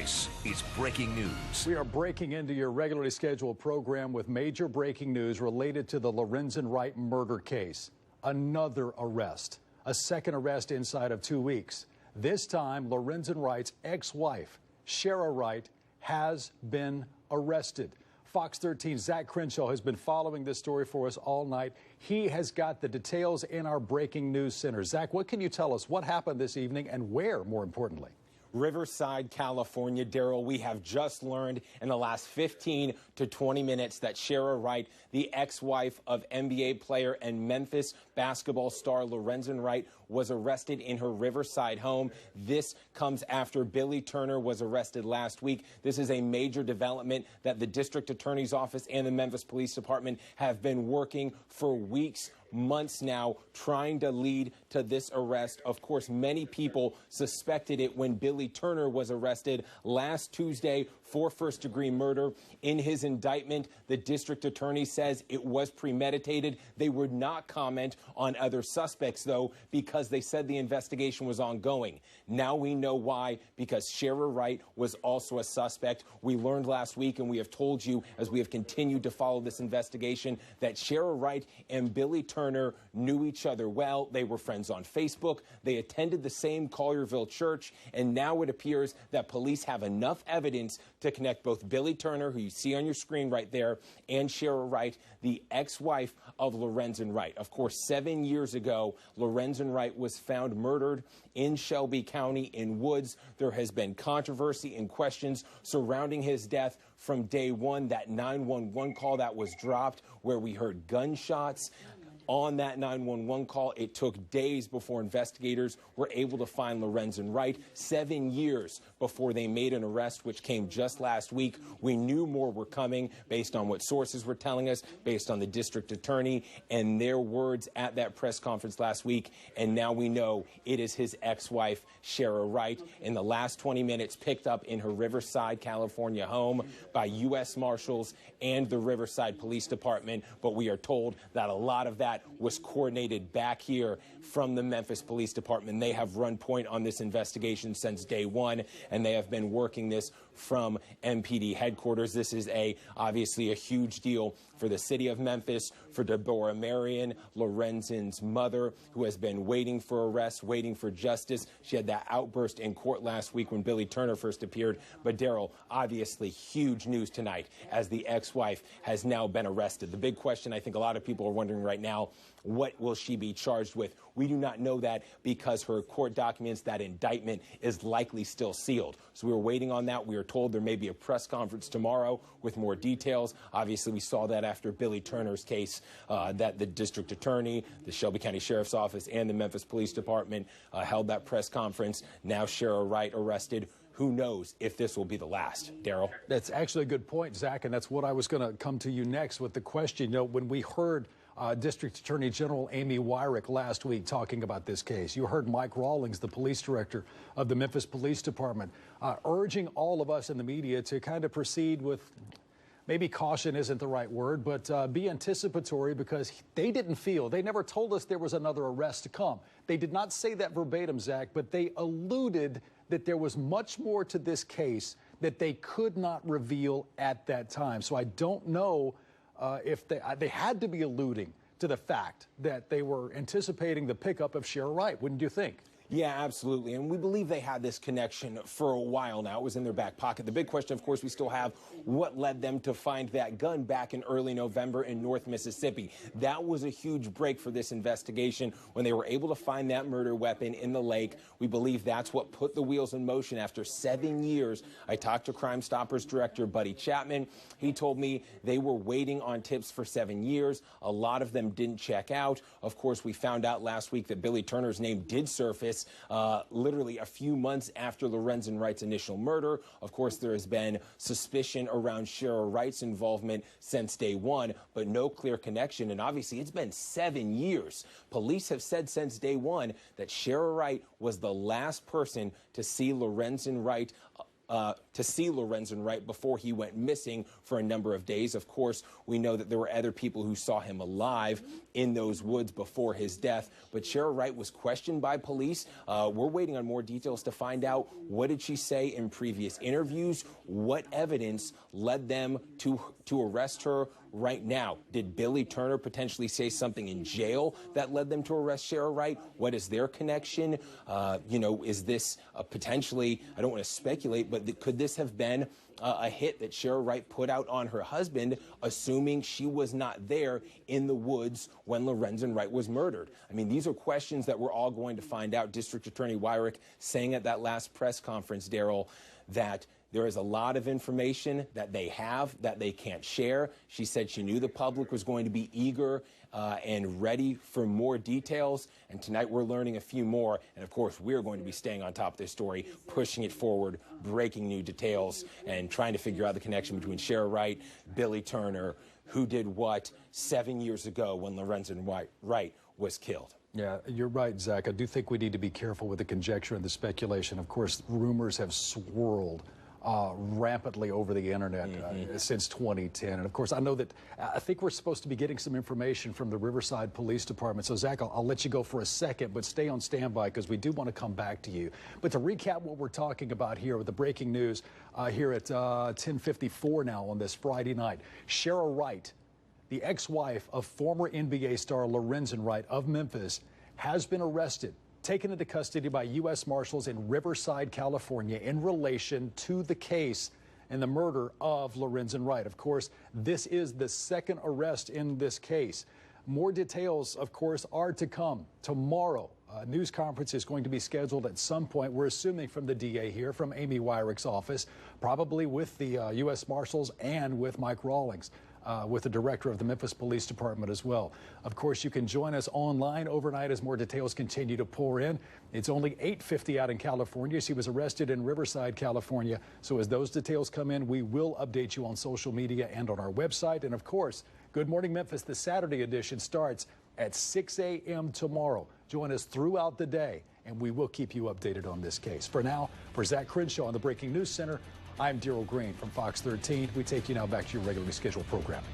This is breaking news. We are breaking into your regularly scheduled program with major breaking news related to the Lorenzen Wright murder case. Another arrest, a second arrest inside of 2 weeks. This time, Lorenzen Wright's ex-wife, Sherra Wright, has been arrested. Fox 13's Zach Crenshaw has been following this story for us all night. He has got the details in our breaking news center. Zach, what can you tell us? What happened this evening and where, more importantly? Riverside, California. Daryl, we have just learned in the last 15 to 20 minutes that Sherra Wright, the ex-wife of NBA player and Memphis basketball star Lorenzen Wright, was arrested in her Riverside home. This comes after Billy Turner was arrested last week. This is a major development that the district attorney's office and the Memphis Police Department have been working for weeks, months now, trying to lead to this arrest. Of course, many people suspected it when Billy Turner was arrested last Tuesday for first-degree murder. In his indictment, the district attorney says it was premeditated. They would not comment on other suspects, though, because they said the investigation was ongoing. Now we know why, because Sherra Wright was also a suspect. We learned last week, and we have told you as we have continued to follow this investigation, that Sherra Wright and Billy Turner knew each other well. They were friends on Facebook. They attended the same Collierville church, and now it appears that police have enough evidence to connect both Billy Turner, who you see on your screen right there, and Sherra Wright, the ex-wife of Lorenzen Wright. Of course, 7 years ago, Lorenzen Wright was found murdered in Shelby County in woods. There has been controversy and questions surrounding his death from day one. That 911 call that was dropped where we heard gunshots. On that 911 call, it took days before investigators were able to find Lorenzen Wright. 7 years before they made an arrest, which came just last week. We knew more were coming based on what sources were telling us, based on the district attorney and their words at that press conference last week. And now we know it is his ex-wife, Sherra Wright, in the last 20 minutes picked up in her Riverside, California home by U.S. Marshals and the Riverside Police Department. But we are told that a lot of that was coordinated back here from the Memphis Police Department. They have run point on this investigation since day one, and they have been working this from MPD headquarters. This is obviously a huge deal for the city of Memphis, for Deborah Marion, Lorenzen's mother, who has been waiting for arrest, waiting for justice. She had that outburst in court last week when Billy Turner first appeared. But Daryl, obviously huge news tonight as the ex-wife has now been arrested. The big question I think a lot of people are wondering right now, what will she be charged with? We do not know that because her court documents, that indictment is likely still sealed. So we were waiting on that. We are told there may be a press conference tomorrow with more details. Obviously, we saw that after Billy Turner's case, that the district attorney, the Shelby County Sheriff's Office, and the Memphis Police Department held that press conference. Now Sherra Wright arrested. Who knows if this will be the last? Daryl? That's actually a good point, Zach, and that's what I was going to come to you next with the question. You know, when we heard District Attorney General Amy Wyrick last week talking about this case, you heard Mike Rawlings, the police director of the Memphis Police Department, urging all of us in the media to kind of proceed with, maybe caution isn't the right word, but be anticipatory, because they never told us there was another arrest to come. They did not say that verbatim, Zach, but they alluded that there was much more to this case that they could not reveal at that time. So I don't know if they had to be alluding to the fact that they were anticipating the pickup of Sherra Wright, wouldn't you think? Yeah, absolutely. And we believe they had this connection for a while now. It was in their back pocket. The big question, of course, we still have, what led them to find that gun back in early November in North Mississippi? That was a huge break for this investigation when they were able to find that murder weapon in the lake. We believe that's what put the wheels in motion after 7 years. I talked to Crime Stoppers director Buddy Chapman. He told me they were waiting on tips for 7 years. A lot of them didn't check out. Of course, we found out last week that Billy Turner's name did surface literally a few months after Lorenzen Wright's initial murder. Of course, there has been suspicion around Sherra Wright's involvement since day one, but no clear connection. And obviously, it's been 7 years. Police have said since day one that Sherra Wright was the last person to see Lorenzen Wright before he went missing for a number of days. Of course, we know that there were other people who saw him alive in those woods before his death. But Sherra Wright was questioned by police. We're waiting on more details to find out what did she say in previous interviews, what evidence led them to arrest her right now. Did Billy Turner potentially say something in jail that led them to arrest Sherra Wright? What is their connection? Is this potentially, I don't want to speculate, but could this have been a hit that Sherra Wright put out on her husband, assuming she was not there in the woods when Lorenzen Wright was murdered? I mean, these are questions that we're all going to find out. District Attorney Wyrick saying at that last press conference, Daryl, that there is a lot of information that they have that they can't share. She said she knew the public was going to be eager and ready for more details. And tonight we're learning a few more. And of course, we're going to be staying on top of this story, pushing it forward, breaking new details, and trying to figure out the connection between Sherra Wright, Billy Turner, who did what 7 years ago when Lorenzen Wright was killed. Yeah, you're right, Zach. I do think we need to be careful with the conjecture and the speculation. Of course, rumors have swirled rampantly over the internet since 2010. And of course, I think we're supposed to be getting some information from the Riverside Police Department. So Zach, I'll let you go for a second, but stay on standby because we do want to come back to you. But to recap what we're talking about here with the breaking news here at 10:54 now on this Friday night, Sherra Wright, the ex-wife of former NBA star Lorenzen Wright of Memphis, has been arrested, taken into custody by U.S. Marshals in Riverside, California, in relation to the case and the murder of Lorenzen Wright. Of course, this is the second arrest in this case. More details, of course, are to come tomorrow. A news conference is going to be scheduled at some point, we're assuming from the DA here, from Amy Wyrick's office, probably with the U.S. Marshals and with Mike Rawlings. With the director of the Memphis Police Department as well. Of course, you can join us online overnight as more details continue to pour in. It's only 8:50 out in California. She was arrested in Riverside, California. So as those details come in, we will update you on social media and on our website. And of course, Good Morning Memphis, the Saturday edition, starts at 6 a.m. tomorrow. Join us throughout the day, and we will keep you updated on this case. For now, for Zach Crenshaw on the Breaking News Center, I'm Daryl Green from Fox 13. We take you now back to your regularly scheduled programming.